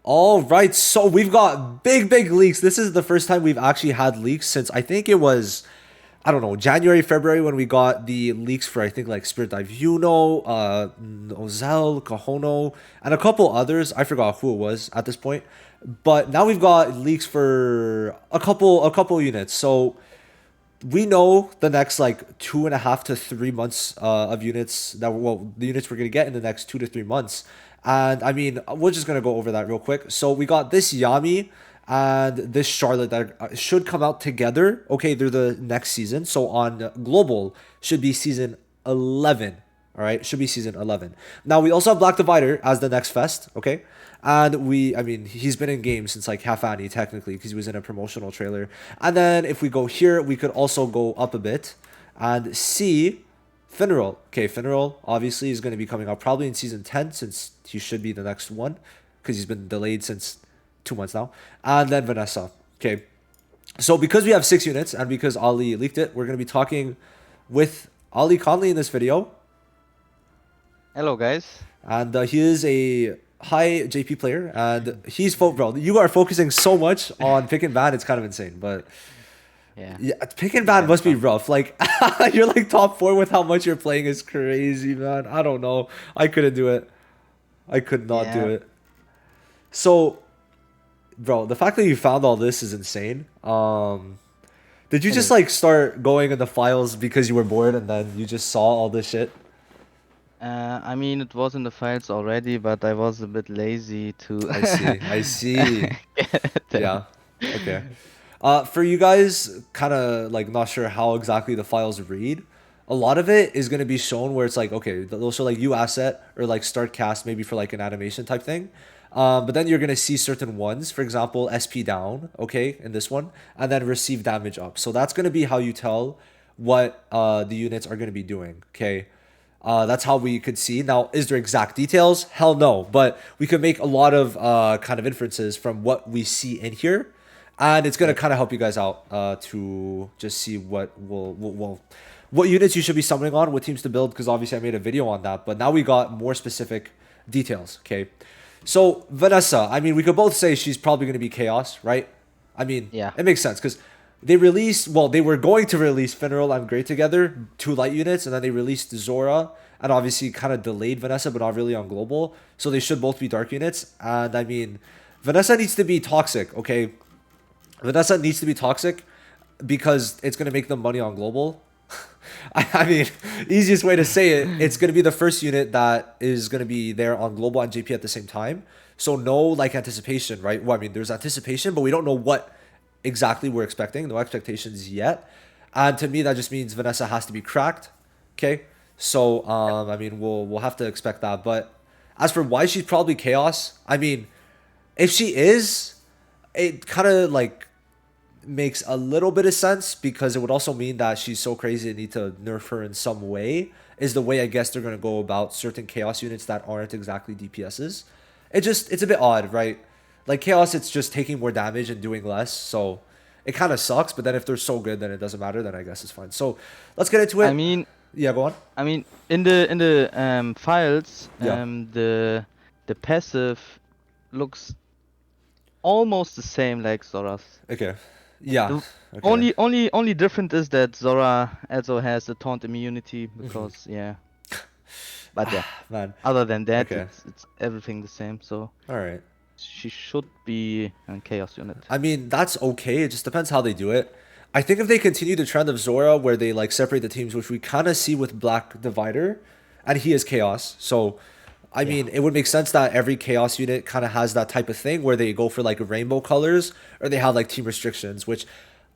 All right, so we've got big leaks. This is the first time we've actually had leaks since I think it was, I don't know, January, February when we got the leaks for I think like Spirit Dive Uno, Nozel, Kahono, and a couple others. I forgot who it was at this point. But now we've got leaks for a couple units. So we know the next like 2.5 to 3 months of units that the units we're gonna get in the next 2 to 3 months, and I mean we're just gonna go over that real quick. So we got this Yami and this Charlotte that should come out together. Okay, they're the next season. So on global should be season 11. All right, should be season 11. Now we also have Black Divider as the next fest. Okay, and I mean, he's been in games since like half Annie technically because he was in a promotional trailer. And then if we go here, we could also go up a bit and see Finral. Okay, Finral obviously is going to be coming out probably in season 10 since he should be the next one because he's been delayed since 2 months now. And then Vanessa. Okay, so because we have 6 units and because Ali leaked it, we're going to be talking with Ali Conley in this video. Hello, guys. And he is a high JP player, and bro. You are focusing so much on pick and ban; it's kind of insane. But Yeah, pick and ban must be rough. Like you're like top 4 with how much you're playing is crazy, man. I don't know. I couldn't do it. I could not do yeah. it. So, bro, the fact that you found all this is insane. Did you It just is. like start going in the files because you were bored, and then you just saw all this shit? I mean, it was in the files already, but I was a bit lazy to I see. I see. get Yeah. them. Okay. For you guys, kind of like not sure how exactly the files read. A lot of it is going to be shown where it's like, okay, they'll show like U asset or like start cast maybe for like an animation type thing. But then you're going to see certain ones, for example, SP down, okay, in this one, and then receive damage up. So that's going to be how you tell what the units are going to be doing, okay? That's how we could see. Now, is there exact details? Hell no. But we could make a lot of kind of inferences from what we see in here. And it's going to Yep. kind of help you guys out to just see what units you should be summoning on, what teams to build, because obviously I made a video on that. But now we got more specific details, okay? So, Vanessa, I mean, we could both say she's probably going to be Chaos, right? I mean, Yeah. it makes sense because they were going to release Finral and Grey together, 2 light units, and then they released Zora and obviously kind of delayed Vanessa, but not really on global. So they should both be dark units. And I mean, Vanessa needs to be toxic, okay? Vanessa needs to be toxic because it's going to make them money on global. I mean, easiest way to say it, it's going to be the first unit that is going to be there on global and JP at the same time. So no like anticipation, right? Well, I mean, there's anticipation, but we don't know what exactly we're expecting. No expectations yet. And to me, that just means Vanessa has to be cracked. Okay. So I mean, we'll have to expect that. But as for why she's probably chaos, I mean, if she is, it kind of like makes a little bit of sense because it would also mean that she's so crazy they need to nerf her in some way. Is the way I guess they're gonna go about certain chaos units that aren't exactly DPSs. It's a bit odd, right? Like chaos, it's just taking more damage and doing less, so it kind of sucks. But then if they're so good, then it doesn't matter. Then I guess it's fine. So let's get into I it. mean, Yeah, go on. in the files, Yeah. the passive looks almost the same like Zora's. Okay. Yeah. The Okay. only different is that Zora also has the taunt immunity because yeah. But yeah, Man. other than that, Okay. it's everything the same. So All right. she should be a chaos unit. I mean, that's okay. It just depends how they do it. I think if they continue the trend of Zora where they like separate the teams, which we kind of see with Black Divider, and he is Chaos. So, I Yeah. mean, it would make sense that every Chaos unit kind of has that type of thing where they go for like rainbow colors or they have like team restrictions, which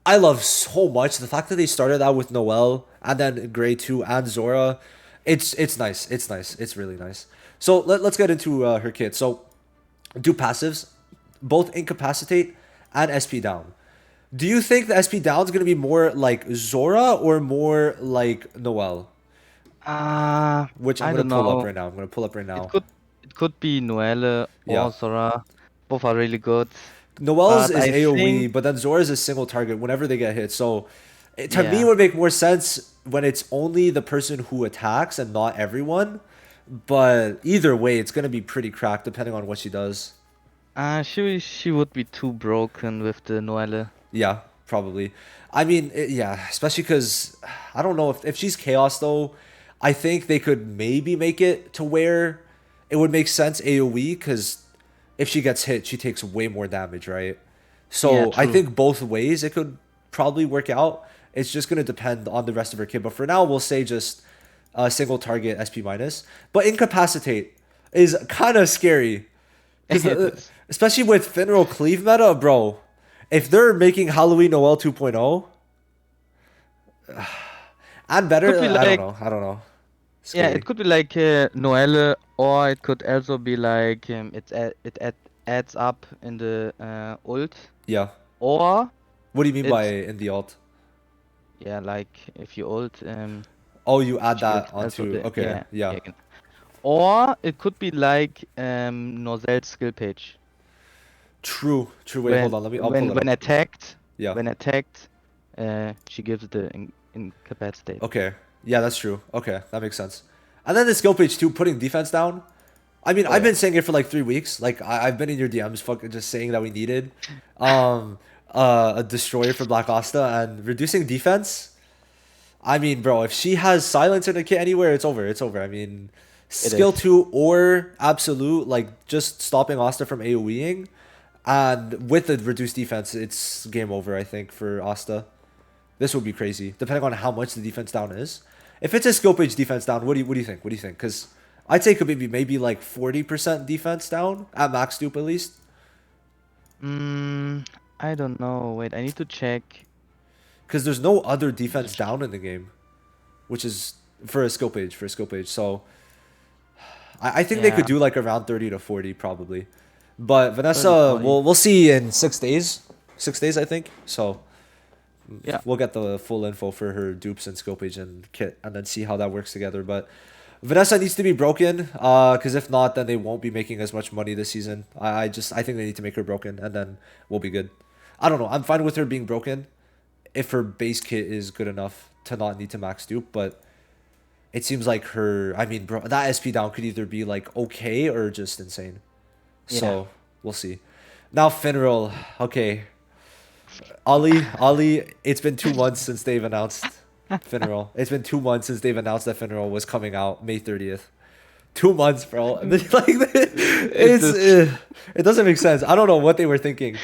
I love so much. The fact that they started that with Noelle and then Grey 2 and Zora, it's nice. It's nice. It's really nice. So let's get into her kit. So do passives, both incapacitate and SP down. Do you think the SP down is gonna be more like Zora or more like Noelle? Which I'm I gonna don't pull up know. right now. I'm gonna pull up right It now. could it could be Noelle Yeah. or Zora. Both are really good. Noelle's But is I AoE, think but then Zora's is single target whenever they get hit. So to me, it yeah. would make more sense when it's only the person who attacks and not everyone. But either way, it's gonna be pretty cracked depending on what she does. She would be too broken with the Noelle. Yeah, probably. I mean, yeah, especially because I don't know if she's chaos though. I think they could maybe make it to where it would make sense AoE because if she gets hit, she takes way more damage, right? Yeah, So I true. think both ways it could probably work out. It's just gonna depend on the rest of her kit. But for now, we'll say just a single target SP minus. But incapacitate is kind of scary because It is. especially with Finral cleave meta, bro. If they're making Halloween Noel 2.0 and Could better, be I don't like know. I don't know. Yeah, Scary. it could be like Noelle, or it could also be like adds up in the ult, Yeah. or What do you mean by it's in the alt? yeah, like if you ult, Oh, you add she will that also onto. the Okay. Yeah. yeah. Or it could be like Nozelle's skill page True. True. Wait, hold on. I'll pull it when up. attacked Yeah. when attacked, she gives the incapacitate. Okay. Yeah, that's true. Okay, that makes sense. And then the skill page too, putting defense down. I mean, Oh I've yeah, been saying it for like 3 weeks. Like I've been in your DMs, fucking just saying that we needed, um, a destroyer for Black Asta and reducing defense. I mean, bro, if she has silence in a kit anywhere, it's over. It's over. I mean, it skill is. 2 or absolute, like just stopping Asta from AoEing, and with the reduced defense, it's game over. I think for Asta. This would be crazy, depending on how much the defense down is. If it's a skill page defense down, what do you think? What do you think? Because I'd say it could be maybe like 40% defense down at max dupe at least. Mm, I don't know. Wait, I need to check. Because there's no other defense down in the game, which is for a skill page So I think they Yeah, could do like around 30 to 40 probably. But 30, Vanessa, 40. we'll see in 6 days. 6 days, I think. So Yeah. we'll get the full info for her dupes and skill page and kit, and then see how that works together. But Vanessa needs to be broken, because if not, then they won't be making as much money this season. I think they need to make her broken, and then we'll be good. I don't know. I'm fine with her being broken if her base kit is good enough to not need to max dupe, but it seems like her. I mean, bro, that SP down could either be like okay or just insane. Yeah. So we'll see. Now Finral, okay. Ali, it's been 2 months since they've announced Finral. It's been 2 months since they've announced that Finral was coming out May 30th. 2 months, bro. Like It it's is. it doesn't make sense. I don't know what they were thinking.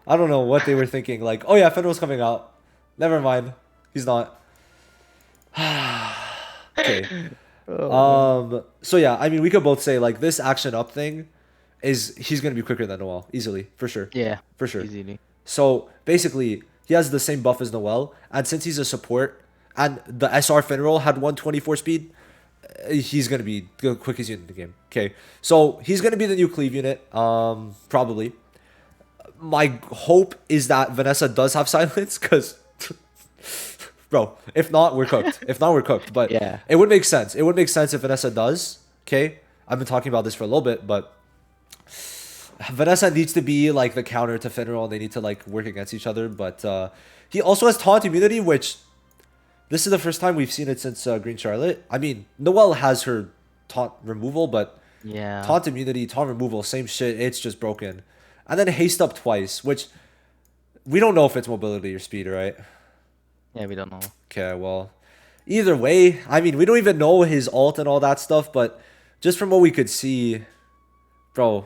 I don't know what they were thinking. Like, oh yeah, Finral's coming out. Never mind, he's not. Okay. Oh man. So yeah, I mean, we could both say like this action up thing is he's gonna be quicker than Noel easily for sure, Yeah, for sure. easily. So basically, he has the same buff as Noel, and since he's a support, and the SR Finral had 124 speed, he's gonna be the quickest unit in the game. Okay, so he's gonna be the new cleave unit, probably. My hope is that Vanessa does have silence, cause, bro, if not, we're cooked. If not, we're cooked. But Yeah. it would make sense. It would make sense if Vanessa does. Okay, I've been talking about this for a little bit, but Vanessa needs to be like the counter to Finral. They need to like work against each other. But he also has taunt immunity, which this is the first time we've seen it since Green Charlotte. I mean, Noelle has her taunt removal, but Yeah. taunt immunity, taunt removal, same shit. It's just broken. And then haste up twice, which we don't know if it's mobility or speed, right? Yeah, we don't know. Okay, well, either way, I mean, we don't even know his alt and all that stuff, but just from what we could see, bro,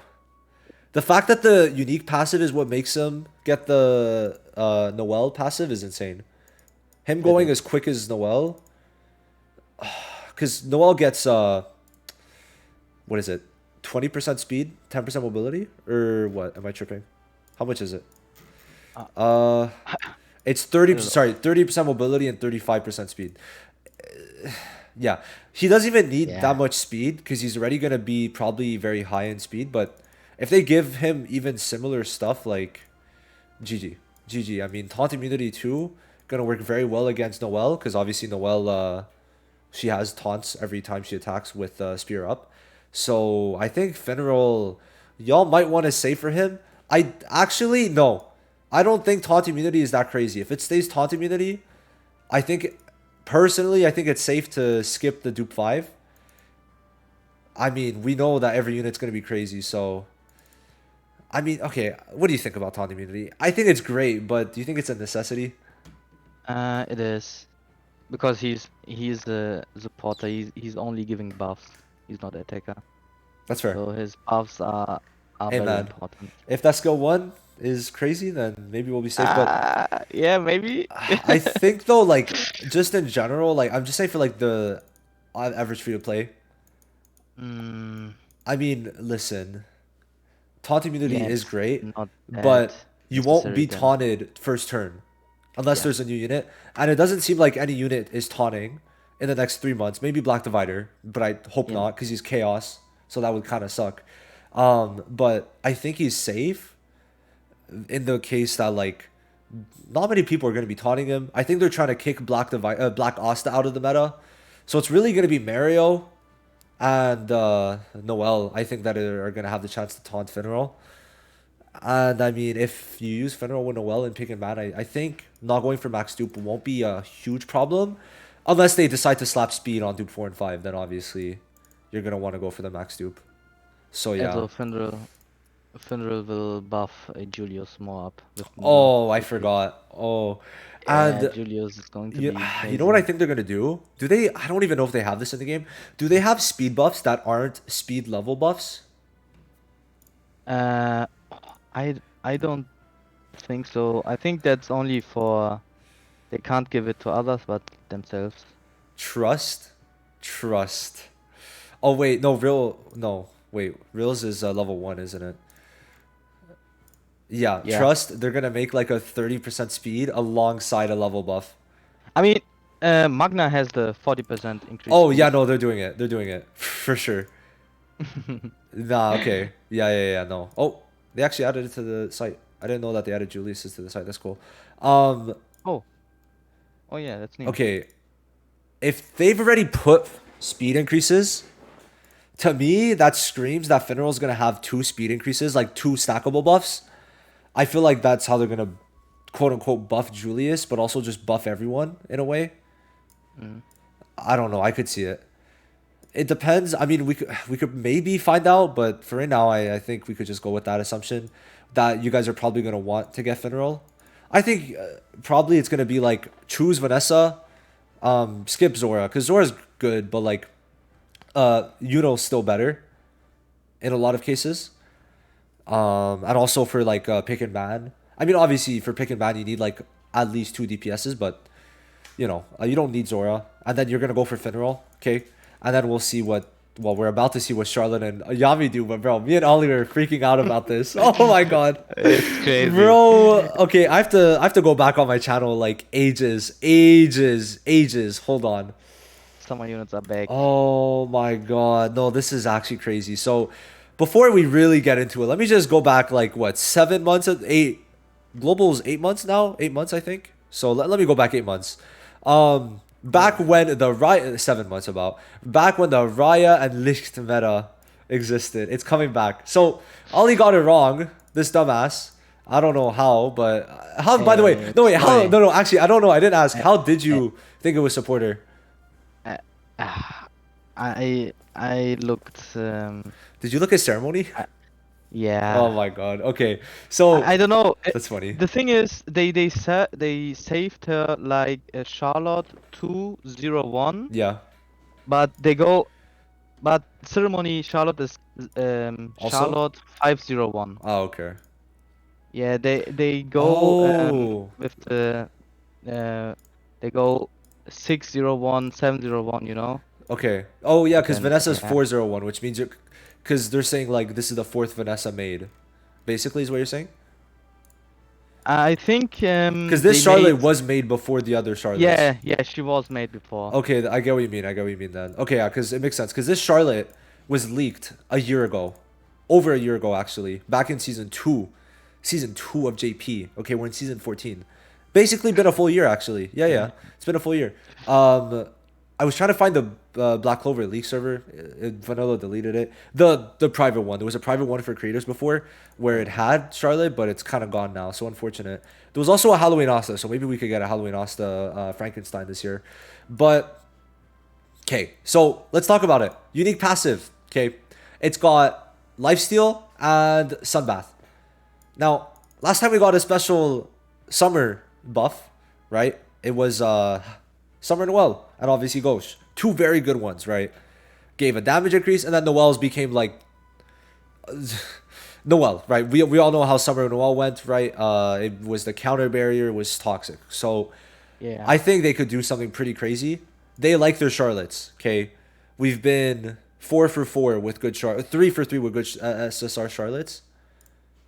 the fact that the unique passive is what makes him get the Noelle passive is insane. Him It going is. as quick as Noelle, because Noelle gets what is it, 20% speed, 10% mobility, or what? Am I tripping? How much is it? Uh, Uh, it's I 30. don't know. Sorry, 30% mobility and 35% speed. Yeah, he doesn't even need that Yeah. much speed because he's already gonna be probably very high in speed. But if they give him even similar stuff like GG, GG. I mean, taunt immunity too gonna work very well against Noelle because obviously Noelle she has taunts every time she attacks with spear up. So I think Finral, y'all might want to say for him. I actually no, I don't think taunt immunity is that crazy. If it stays taunt immunity, I think personally I think it's safe to skip the dupe 5. I mean, we know that every unit's gonna be crazy, so I mean, okay, what do you think about taunt immunity? I think it's great, but do you think it's a necessity? It is because he's a supporter. He's only giving buffs. He's not attacker. That's fair. So his buffs are Hey very man, important. if that skill 1 is crazy, then maybe we'll be safe. But Yeah, maybe. I think though, like just in general, like I'm just saying for like the average free to play. Mm, I mean, listen, taunt immunity yeah, is it's great, not that but you won't necessary be then. taunted first turn unless Yeah, there's a new unit, and it doesn't seem like any unit is taunting in the next 3 months. Maybe Black Divider, but I hope yeah. not because he's chaos, so that would kind of suck. But I think he's safe in the case that like not many people are going to be taunting him. I think they're trying to kick Black Asta out of the meta, so it's really going to be Mario and Noel. I think that are going to have the chance to taunt Finral. And I mean, if you use Finral with Noel and pick and ban, I think not going for max dupe won't be a huge problem, unless they decide to slap speed on dupe 4 and 5. Then obviously, you're gonna want to go for the max dupe. So yeah. Also, Finral will buff Julius more up with more Oh, I CP. forgot. Oh, Yeah, and Julius is going to you, be you know what I crazy. think they're gonna do? Do they? I don't even know if they have this in the game. Do they have speed buffs that aren't speed level buffs? Uh, I don't think so. I think that's only for they can't give it to others but themselves. Trust, trust. Oh wait, no, real, no, wait, reals is level 1, isn't it? Yeah, Yeah. trust. They're gonna make like a 30% speed alongside a level buff. I mean, Magna has the 40% increase Oh yeah, boost. no, they're doing it. They're doing it for sure. Nah, okay. Yeah, yeah, yeah. No. Oh, they actually added it to the site. I didn't know that they added Julius's to the site. That's cool. Um, Oh, oh yeah, that's new. okay. If they've already put speed increases, to me that screams that Finral's gonna have 2 speed increases, like 2 stackable buffs. I feel like that's how they're gonna quote unquote buff Julius, but also just buff everyone in a way. Mm. I don't know. I could see it. It depends. I mean, we could maybe find out, but for right now, I think we could just go with that assumption that you guys are probably gonna want to get Finral. I think probably it's gonna be like choose Vanessa, skip Zora because Zora's good, but like Yuno's still better in a lot of cases. And also for like pick and ban. I mean, obviously for pick and ban, you need like at least 2 DPSs, but you don't need Zora. And then you're gonna go for Finral, okay? And then we'll see what. Well, we're about to see what Charlotte and Yami do, but bro, me and Ollie were freaking out about this. Oh my god, It's crazy. bro. Okay, I have to go back on my channel like ages. Hold on. Some units are back. Oh my god. No, this is actually crazy. So, before we really get into it, let me just go back like what, 7 months, 8. Global's 8 months now, 8 months I think. So let me go back 8 months. Back when the Rhya 7 months about back when the Rhya and Licht meta existed. It's coming back. So Ollie got it wrong. This dumbass. I don't know how, but how? By the way, no wait. How? Sorry. No, no. Actually, I don't know. I didn't ask. Uh, How did uh, you think it was supporter? uh, I looked Did you look at ceremony? Oh yeah. my god. Okay. So I don't know. that's funny. The thing is, they saved her like Charlotte 201, Yeah. but but ceremony Charlotte is Also? Charlotte 501. Oh, okay. Yeah, they go Oh. with the uh they go 601 701. You know. Okay. Oh yeah, because Then Vanessa's yeah, 401, which means you're because they're saying like this is the fourth Vanessa made. Basically is what you're saying? I think Because they this made Charlotte was made before the other Charlottes. yeah she was made before. Okay, I get what you mean. I get what you mean then. Okay, yeah, because it makes sense. Because this Charlotte was leaked a year ago, over a year ago actually, back in season two of JP. Okay, we're in season 14. Basically, been a full year actually. Yeah, yeah, Yeah. it's been a full year. I was trying to find the Black Clover leak server. Vanilla deleted it. The private one. There was a private one for creators before where it had Charlotte, but it's kind of gone now. So unfortunate. There was also a Halloween Asta, so maybe we could get a Halloween Asta Frankenstein this year. But okay, so let's talk about it. Unique passive. Okay, it's got lifesteal and sunbath. Now, last time we got a special summer buff, right? It was Summer Noel and obviously Ghost. Two very good ones, right? Gave a damage increase, and then Noel's became like Noel, right? We all know how Summer Noel went, right? It was the counter barrier was toxic. So Yeah. I think they could do something pretty crazy. They like their Charlottes, okay? We've been 4 for 4 with good Charlotte, 3 for 3 with good SSR Charlottes.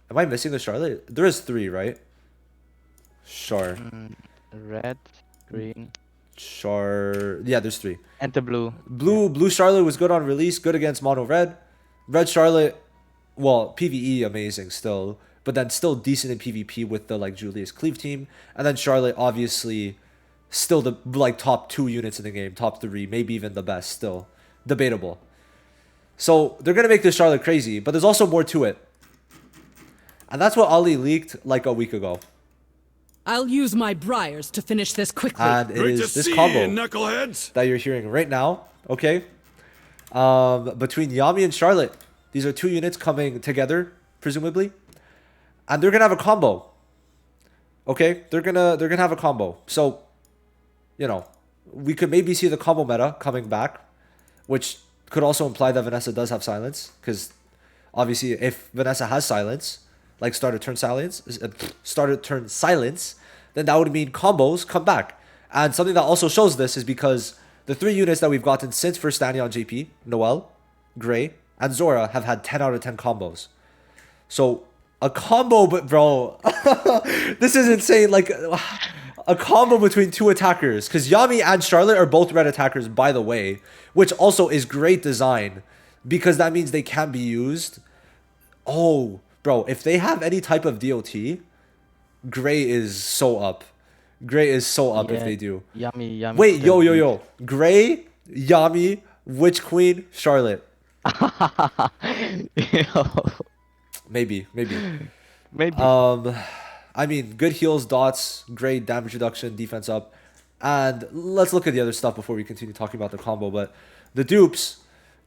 Am I missing the Charlotte? There is 3, right? Char. Red, green, Yeah, there's 3. and the blue. Blue Charlotte was good on release, good against mono red. Red Charlotte, well, PvE amazing still, but then still decent in PvP with the like Julius Cleave team. And then Charlotte obviously still the like top 2 units in the game, top 3, maybe even the best still. Debatable. So they're gonna make this Charlotte crazy, but there's also more to it. And that's what Ali leaked like a week ago. I'll use my briars to finish this quickly. And it Great to is this see combo you, knuckleheads. that you're hearing right now, okay? Between Yami and Charlotte. These are 2 units coming together, presumably. And they're gonna have a combo. Okay? They're gonna have a combo. So, you know, we could maybe see the combo meta coming back, which could also imply that Vanessa does have silence, because obviously if Vanessa has silence, like starter turn silence, then that would mean combos come back. And something that also shows this is because the 3 units that we've gotten since first standing on JP, Noel, Gray, and Zora have had 10 out of 10 combos. So a combo, but bro, this is insane. Like a combo between 2 attackers, because Yami and Charlotte are both red attackers, by the way, which also is great design because that means they can be used. Oh, bro, if they have any type of DOT, Gray is so up. Gray is so up if they do. Yami. Wait, yo. Gray, Yami, Witch Queen, Charlotte. Maybe. Maybe. I mean, good heals, dots, great damage reduction, defense up. And let's look at the other stuff before we continue talking about the combo. But the dupes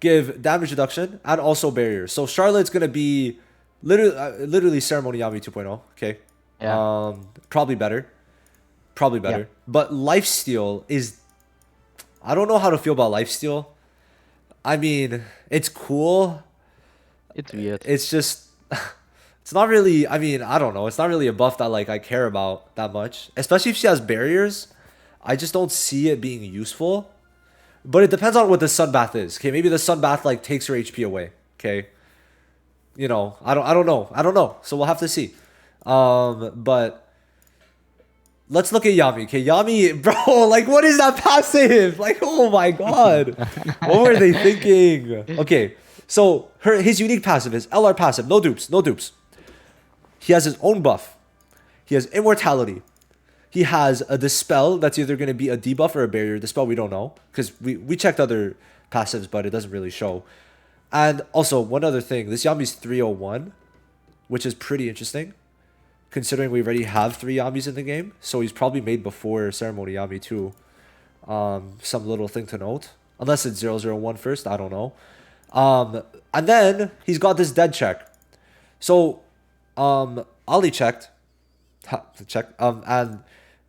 give damage reduction and also barriers. So Charlotte's going to be literally Ceremony Yami 2.0, okay? Yeah. Probably better. Yeah. But lifesteal is... I don't know how to feel about lifesteal. I mean, it's cool. It's weird. It's just... It's not really... I mean, I don't know. It's not really a buff that like I care about that much. Especially if she has barriers. I just don't see it being useful. But it depends on what the Sunbath is. Okay, maybe the Sunbath like takes her HP away. Okay. You know, I don't know. So we'll have to see. But let's look at Yami. Okay, Yami, bro, like what is that passive? Like, oh my god. What were they thinking? Okay, so his unique passive is LR passive. No dupes. He has his own buff. He has immortality. He has a dispel that's either going to be a debuff or a barrier. Dispel we don't know because we checked other passives, but it doesn't really show. And also one other thing, this Yami's 301, which is pretty interesting considering we already have 3 Yamis in the game. So he's probably made before Ceremony Yami too. Some little thing to note, unless it's 001 first, I don't know. And then he's got this dead check. So Ali checked, and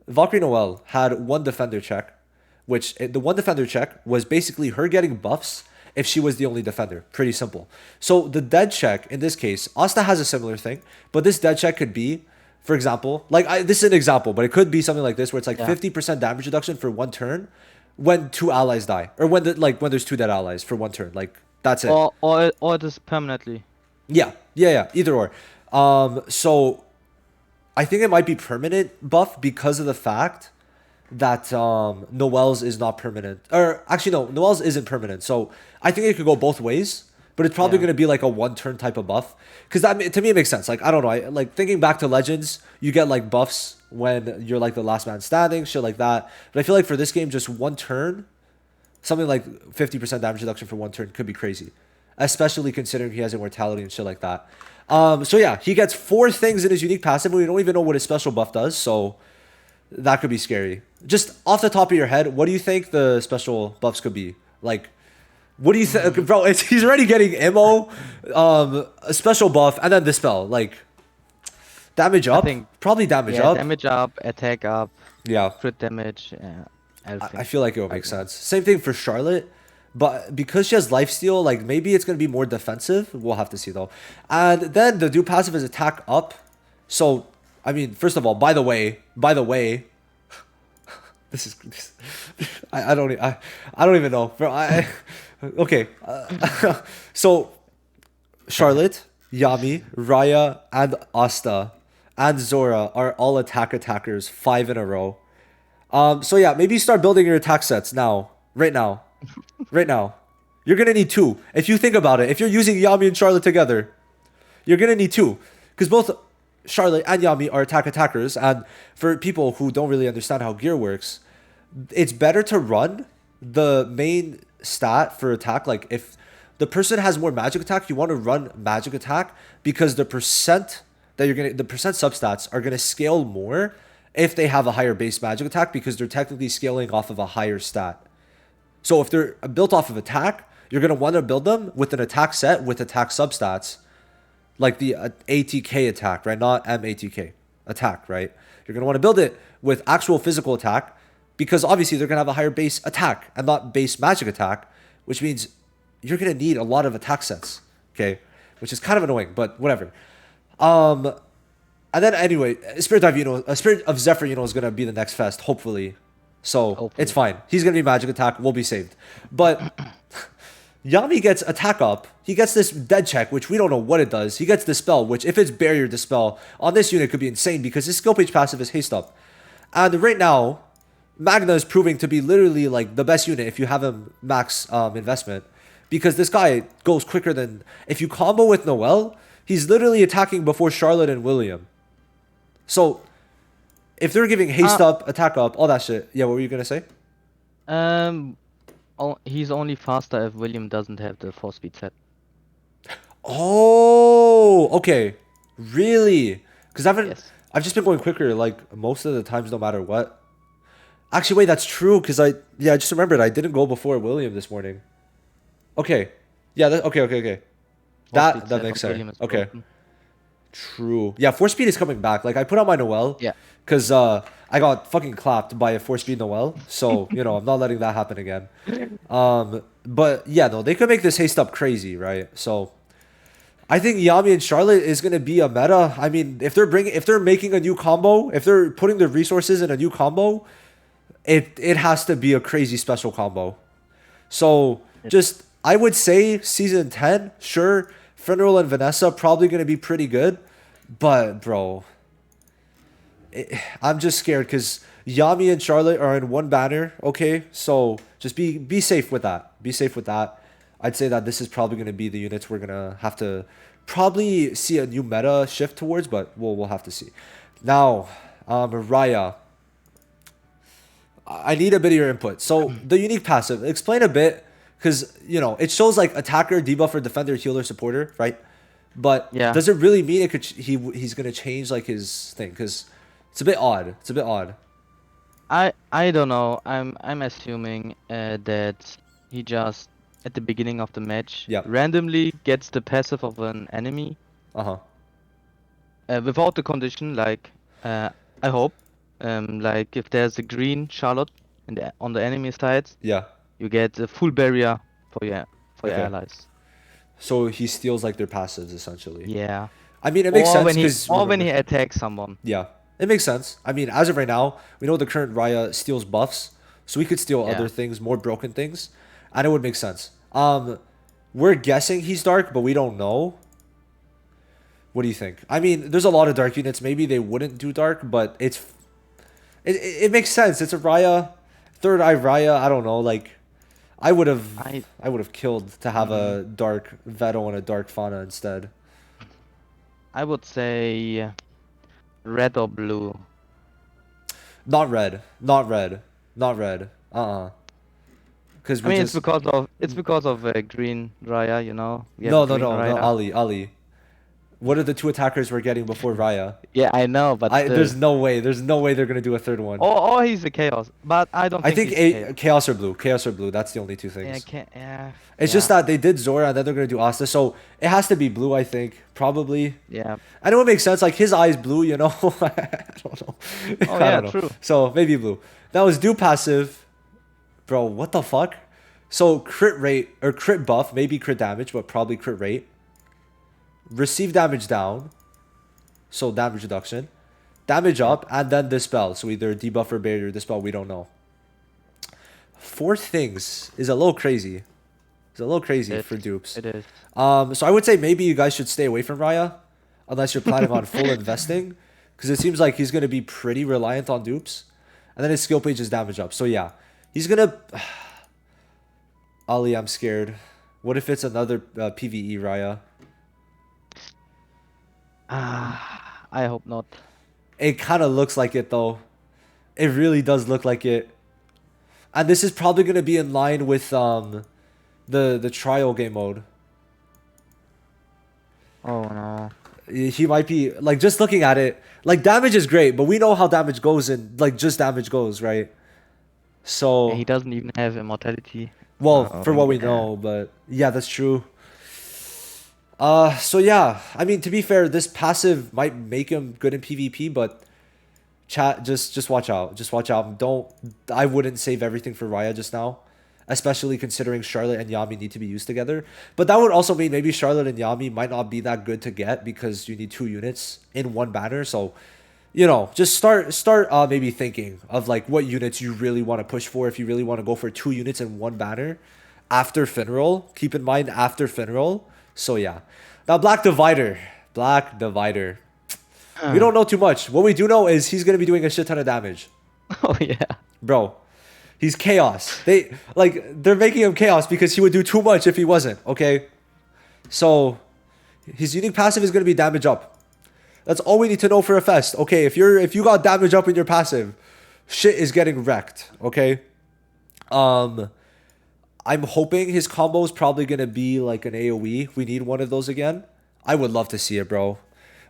Valkyrie Noel had 1 defender check, which the 1 defender check was basically her getting buffs if she was the only defender. Pretty simple. So the dead check, in this case, Asta has a similar thing, but this dead check could be, for example, like this is an example, but it could be something like this where it's like 50% damage reduction for 1 turn when 2 allies die, or when there's 2 dead allies for 1 turn. Like that's it. Or it is permanently. Yeah. Either or. So I think it might be permanent buff because of the fact that Noel's is not permanent. Or actually no, Noel's isn't permanent. So I think it could go both ways, but it's probably going to be like a 1 turn type of buff. Because that to me it makes sense. Like I don't know, like thinking back to Legends, you get like buffs when you're like the last man standing, shit like that. But I feel like for this game, just 1 turn, something like 50% damage reduction for 1 turn could be crazy, especially considering he has immortality and shit like that. So yeah, he gets 4 things in his unique passive. We don't even know what his special buff does, so that could be scary. Just off the top of your head, what do you think the special buffs could be? Like, what do you think, bro? He's already getting ammo, a special buff, and then dispel. Like, Damage I up? think Probably damage yeah, up. damage up, attack up, Yeah. crit damage, everything. I feel like it would make Like that. sense. Same thing for Charlotte. But because she has lifesteal, like maybe it's gonna be more defensive. We'll have to see though. And then the dude passive is attack up. So I mean, first of all, by the way, this I don't even know. Bro, okay. So Charlotte, Yami, Rhya, and Asta and Zora are all attackers 5 in a row. So yeah, maybe start building your attack sets now. Right now. Right now. You're gonna need 2. If you think about it, if you're using Yami and Charlotte together, you're gonna need 2. Because both Charlotte and Yami are attackers, and for people who don't really understand how gear works, it's better to run the main stat for attack. Like if the person has more magic attack, you want to run magic attack because the percent substats are gonna scale more if they have a higher base magic attack because they're technically scaling off of a higher stat. So if they're built off of attack, you're gonna want to build them with an attack set with attack substats, like the ATK attack, right? Not MATK attack, right? You're gonna want to build it with actual physical attack because obviously they're gonna have a higher base attack and not base magic attack, which means you're gonna need a lot of attack sets, okay? Which is kind of annoying, but whatever. And then anyway, Spirit of Zephyr, is gonna be the next fest, hopefully. So Hopefully. it's fine. He's gonna be magic attack. We'll be saved. But Yami gets attack up. He gets this dead check, which we don't know what it does. He gets dispel, which if it's barrier dispel on this unit could be insane because his skill page passive is haste up. And right now, Magna is proving to be literally like the best unit if you have him max investment, because this guy goes quicker than if you combo with Noelle. He's literally attacking before Charlotte and William. So if they're giving haste up, attack up, all that shit. Yeah, what were you gonna say? He's only faster if William doesn't have the 4-speed set. Oh, okay. Really? Because Yes. I've just been going quicker like most of the times, no matter what. Actually, wait, that's true. Because I just remembered I didn't go before William this morning. Okay. Yeah. Okay. That 4-speed set makes of sense. William is Okay. broken. True. Yeah, 4-speed is coming back. Like I put on my Noelle. Yeah. Because I got fucking clapped by a 4-speed Noelle. So, I'm not letting that happen again. But yeah, no, they could make this haste up crazy, right? So I think Yami and Charlotte is gonna be a meta. I mean, if they're making a new combo, if they're putting the resources in a new combo, it has to be a crazy special combo. So just I would say season 10, sure, Finral and Vanessa probably gonna be pretty good, but bro, I'm just scared because Yami and Charlotte are in one banner. Okay, so just be safe with that. Be safe with that. I'd say that this is probably gonna be the units we're gonna have to probably see a new meta shift towards, but we'll have to see. Now, Rhya. I need a bit of your input. So the unique passive, explain a bit, because it shows like attacker, debuffer, defender, healer, supporter, right? But Yeah. does it really mean it could he's gonna change like his thing? Because it's a bit odd. It's a bit odd. I don't know. I'm assuming that he just at the beginning of the match Yeah. randomly gets the passive of an enemy Uh-huh. without the condition. Like I hope, like if there's a green Charlotte on the enemy side, Yeah. you get a full barrier for your Okay. allies. So he steals like their passives essentially. Yeah. I mean, it makes Or sense when because he attacks someone. yeah, it makes sense. I mean, as of right now, we know the current Rhya steals buffs, so we could steal Yeah. other things, more broken things, and it would make sense. We're guessing he's dark, but we don't know. What do you think? I mean, there's a lot of dark units. Maybe they wouldn't do dark, but it makes sense. It's a Rhya, third eye Rhya. I don't know. Like, I would have killed to have a dark Veto and a dark Fauna instead. I would say red or blue. Not red. Not red. Not red. Because I mean, it's because of green Raya, you know. We have No, a green no, Raya. Ali. What are the 2 attackers we're getting before Rhya? Yeah, I know, but still. There's no way. There's no way they're gonna do a 3rd one. Or he's a chaos, but I don't I think think he's chaos. Chaos or Blue. Chaos or Blue. That's the only 2 Yeah, things. yeah. It's just that they did Zora and then they're gonna do Asta, so it has to be Blue. I think probably. Yeah. I know it makes sense. Like his eyes blue, you know. I don't know. Oh I yeah, don't know. true. So maybe Blue. That was do passive, bro. What the fuck? So crit rate or crit buff, maybe crit damage, but probably crit rate. Receive damage down, so damage reduction. Damage up, and then dispel. So either debuff or barrier or dispel, we don't know. 4 things is a little crazy. It's a little crazy for dupes. It is. So I would say maybe you guys should stay away from Rhya, unless you're planning on full investing, because it seems like he's gonna be pretty reliant on dupes, and then his skill page is damage up. So yeah, he's gonna. Ali, I'm scared. What if it's another PVE Rhya? I hope not. It kind of looks like it though. It really does look like it. And this is probably gonna be in line with the trial game mode. Oh no. He might be like, just looking at it, like damage is great, but we know how damage goes and like just damage goes, right? So Yeah, he doesn't even have immortality. well, for what we know, but yeah, that's true. So yeah, I mean, to be fair, this passive might make him good in PvP, but chat, just watch out. Just watch out. I wouldn't save everything for Rhya just now, especially considering Charlotte and Yami need to be used together. But that would also mean maybe Charlotte and Yami might not be that good to get because you need 2 units in one banner. So, you know, just start maybe thinking of like what units you really want to push for. If you really want to go for 2 units in one banner after Finral, keep in mind after Finral. So yeah, now Black Divider. We don't know too much. What we do know is he's gonna be doing a shit ton of damage. Oh yeah. Bro, he's chaos. They're making him chaos because he would do too much if he wasn't, okay? So his unique passive is gonna be damage up. That's all we need to know for a fest. Okay, if you got damage up in your passive, shit is getting wrecked, okay? I'm hoping his combo is probably gonna be like an AoE. We need one of those again. I would love to see it, bro.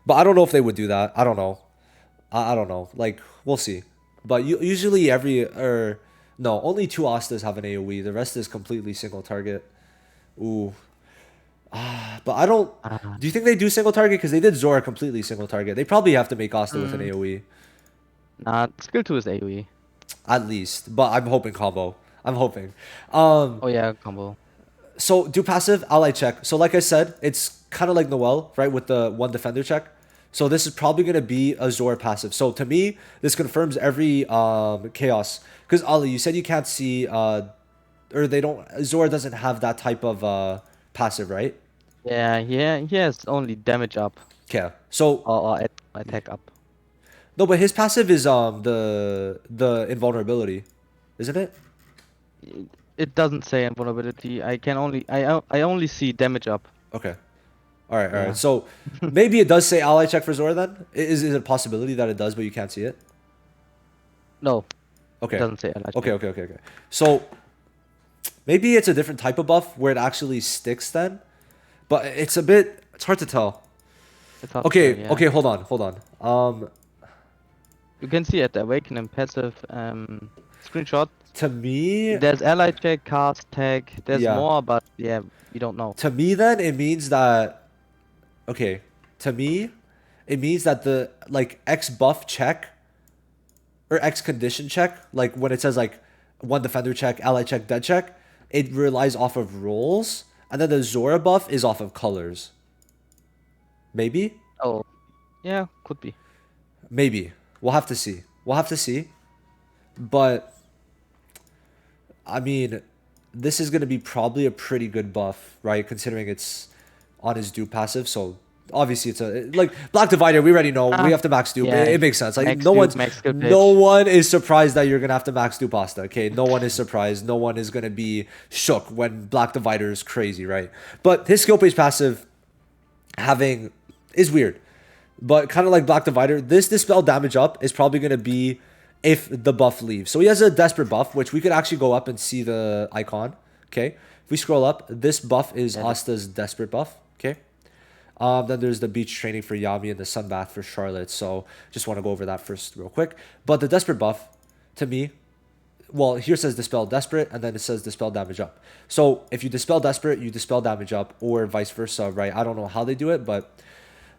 But I don't know if they would do that. I don't know. I don't know. Like, we'll see. But usually only 2 Astas have an AoE. The rest is completely single target. Ooh. But I don't... Do you think they do single target? Because they did Zora completely single target. They probably have to make Asta with an AoE. Nah, skill 2 is AoE. At least. But I'm hoping combo. I'm hoping. Oh yeah, combo. So do passive, ally check. So like I said, it's kind of like Noelle, right? With the 1 defender check. So this is probably going to be a Zora passive. So to me, this confirms every chaos. Because Ali, you said you can't see... Zora doesn't have that type of passive, right? Yeah, he has only damage up. Okay. So... Or attack up. No, but his passive is the invulnerability. Isn't it? It doesn't say invulnerability. I only see damage up. Okay. All right. So maybe it does say ally check for Zora then? Is it a possibility that it does, but you can't see it? No. Okay. It doesn't say ally check. Okay. So maybe it's a different type of buff where it actually sticks then, but it's hard to tell. It's hard Okay. to say, yeah. Okay. Hold on. You can see at the awakening passive screenshot. To me, There's ally check, cast tag. There's Yeah. more, but yeah, we don't know. to me then it means that, okay, to me it means that the like X buff check or X condition check, like when it says like 1 defender check, ally check, dead check, it relies off of rolls, and then the Zora buff is off of colors. Maybe? Oh, yeah, could be. Maybe. We'll have to see. But I mean, this is going to be probably a pretty good buff, right? Considering it's on his dupe passive. So obviously it's like Black Divider. We already know we have to max dupe. Yeah, It makes sense. Like max no dupe, one's max skill pitch. no one is surprised that you're going to have to max dupe Asta. Okay, no one is surprised. No one is going to be shook when Black Divider is crazy, right? But his skill page passive is weird. But kind of like Black Divider, this dispel damage up is probably going to be if the buff leaves. So he has a desperate buff, which we could actually go up and see the icon. Okay. If we scroll up, this buff is Asta's desperate buff. Okay. Then there's the beach training for Yami and the sunbath for Charlotte. So just want to go over that first real quick. But the desperate buff, to me, well, here says dispel desperate, and then it says dispel damage up. So if you dispel desperate, you dispel damage up, or vice versa, right? I don't know how they do it, but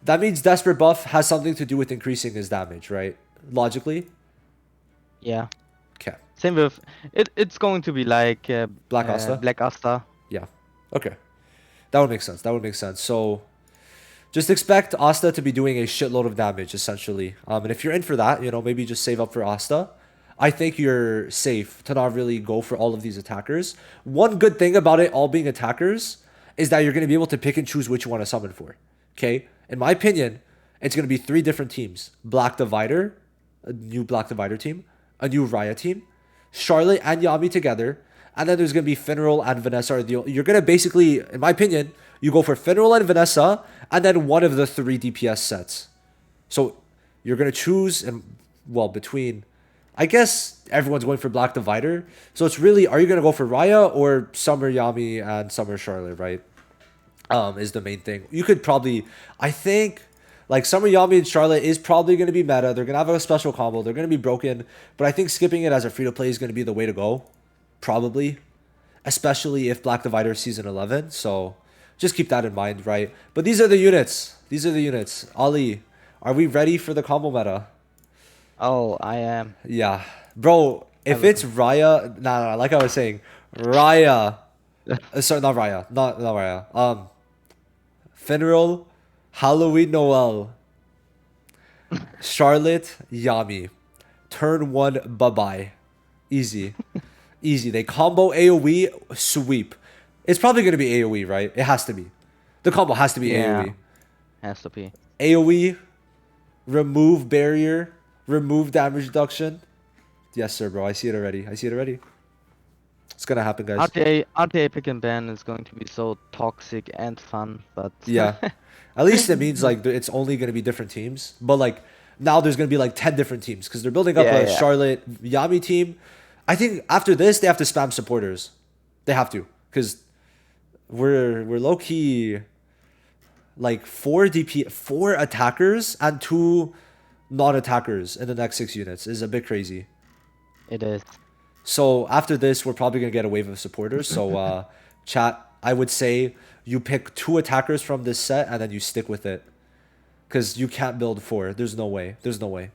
that means desperate buff has something to do with increasing his damage, right? Logically. Yeah. Okay. Same with it. It's going to be like Black Asta? Black Asta. Yeah. Okay. That would make sense. That would make sense. So just expect Asta to be doing a shitload of damage, essentially. And if you're in for that, maybe just save up for Asta. I think you're safe to not really go for all of these attackers. One good thing about it all being attackers is that you're going to be able to pick and choose which you want to summon for. Okay? In my opinion, it's going to be 3 different teams. Black Divider, a new Black Divider team, a new Rhya team, Charlotte and Yami together, and then there's going to be Finral and Vanessa. You're going to basically, in my opinion, you go for Finral and Vanessa, and then one of the 3 DPS sets. So you're going to choose, between, I guess everyone's going for Black Divider. So it's really, are you going to go for Rhya or Summer Yami and Summer Charlotte, right? Is the main thing. You could probably, I think, like Summer Yami and Charlotte is probably going to be meta. They're going to have a special combo. They're going to be broken. But I think skipping it as a free-to-play is going to be the way to go. Probably. Especially if Black Divider is Season 11. So just keep that in mind, right? But these are the units. These are the units. Ali, are we ready for the combo meta? Oh, I am. Yeah. Bro, if it's Rhya... Nah, like I was saying. Rhya. Sorry, not Rhya. Not Rhya. Finral, Halloween Noel, Charlotte, Yami. Turn 1, bye-bye. Easy. Easy. They combo AoE, sweep. It's probably going to be AoE, right? It has to be. The combo has to be AoE. Has to be. AoE, remove barrier, remove damage reduction. Yes, sir, bro. I see it already. I see it already. It's going to happen, guys. RTA pick and ban is going to be so toxic and fun, but... Yeah. At least it means like it's only going to be different teams. But like now there's going to be like 10 different teams because they're building up a Charlotte Yami team. I think after this they have to spam supporters. They have to because we're low key like 4 attackers and 2 non-attackers in the next 6 units is a bit crazy. It is. So after this we're probably going to get a wave of supporters. So chat, I would say you pick 2 attackers from this set and then you stick with it. Because you can't build 4. There's no way. There's no way.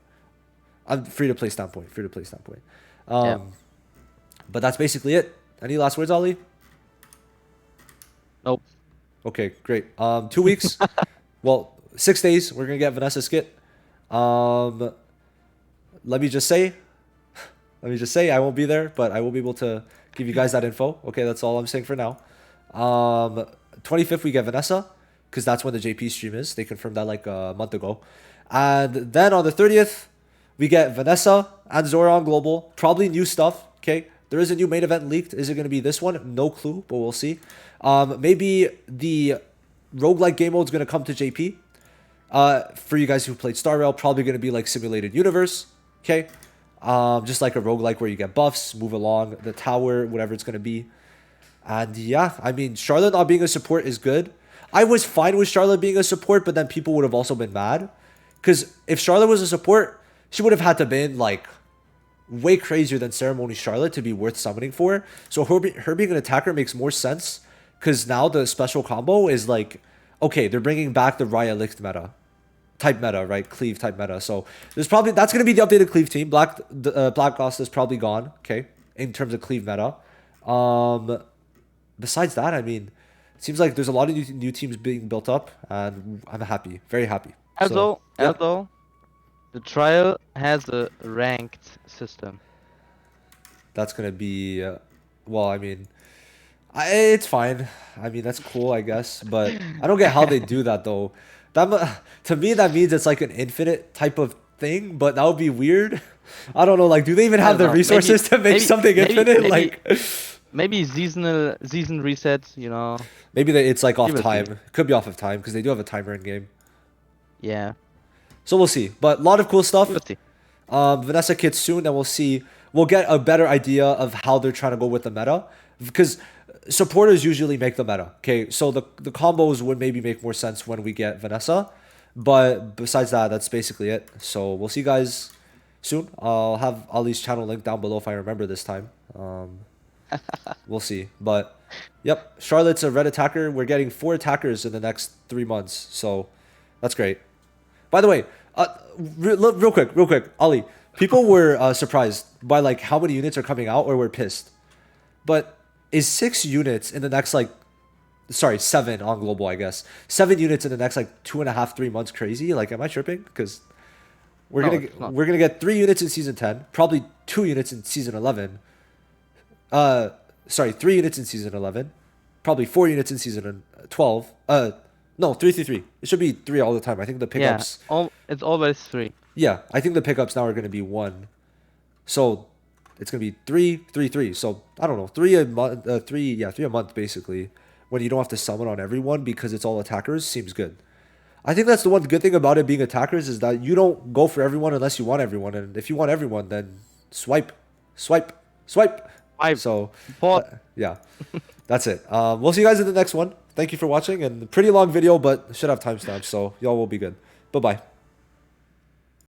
I'm free-to-play standpoint. Free-to-play standpoint. But that's basically it. Any last words, Ali? Nope. Okay, great. 2 weeks. Well, 6 days. We're going to get Vanessa skit. Let me just say, I won't be there, but I will be able to give you guys that info. Okay, that's all I'm saying for now. 25th we get Vanessa because that's when the JP stream is. They confirmed that like a month ago. And then on the 30th we get Vanessa and Zora on global. Probably new stuff. Okay, there is a new main event leaked. Is it going to be this one? No clue, but we'll see. Maybe the roguelike game mode is going to come to JP. For you guys who played Star Rail, probably going to be like simulated universe. Okay, just like a roguelike where you get buffs, move along the tower, whatever it's going to be. And yeah, I mean, Charlotte not being a support is good. I was fine with Charlotte being a support, but then people would have also been mad. Because if Charlotte was a support, she would have had to been like way crazier than Ceremony Charlotte to be worth summoning for. So her being an attacker makes more sense. Because now the special combo is like, okay, they're bringing back the Rhya Licht meta. Type meta, right? Cleave type meta. So there's probably, that's going to be the updated Cleave team. Black Costa is probably gone, okay, in terms of Cleave meta. Besides that, I mean, it seems like there's a lot of new teams being built up, and I'm happy, very happy. Although the trial has a ranked system. That's gonna be, well, I mean, it's fine. I mean, that's cool, I guess, but I don't get how they do that though. That to me, that means it's like an infinite type of thing, but that would be weird. I don't know. Like, do they even have the resources to make something infinite? Maybe season resets, you know. Maybe it's like off time. It could be off of time because they do have a timer in game. Yeah. So we'll see. But a lot of cool stuff. We'll see. Vanessa kits soon, and we'll see. We'll get a better idea of how they're trying to go with the meta. Because supporters usually make the meta. Okay, so the combos would maybe make more sense when we get Vanessa, but besides that, that's basically it. So we'll see you guys soon. I'll have Ali's channel link down below if I remember this time. We'll see, but yep, Charlotte's a red attacker. We're getting 4 attackers in the next 3 months, so that's great. By the way, real quick, Ali. People were surprised by like how many units are coming out, or were pissed. But is 6 units in the next like, sorry, 7 on global, I guess. 7 units in the next like 2.5, 3 months crazy? Like, am I tripping? Because we're gonna get 3 units in season 10, probably 2 units in season 11. Sorry, 3 units in season 11, probably 4 units in season 12. No, 3, 3, 3. It should be 3 all the time. I think the pickups. Yeah, it's always 3. Yeah, I think the pickups now are going to be 1. So it's going to be 3, 3, 3. So I don't know, 3 a month, 3 a month basically. When you don't have to summon on everyone because it's all attackers, seems good. I think that's the one good thing about it being attackers is that you don't go for everyone unless you want everyone, and if you want everyone, then swipe. So yeah, that's it. We'll see you guys in the next one. Thank you for watching, and pretty long video, but should have timestamps, so y'all will be good. Bye bye.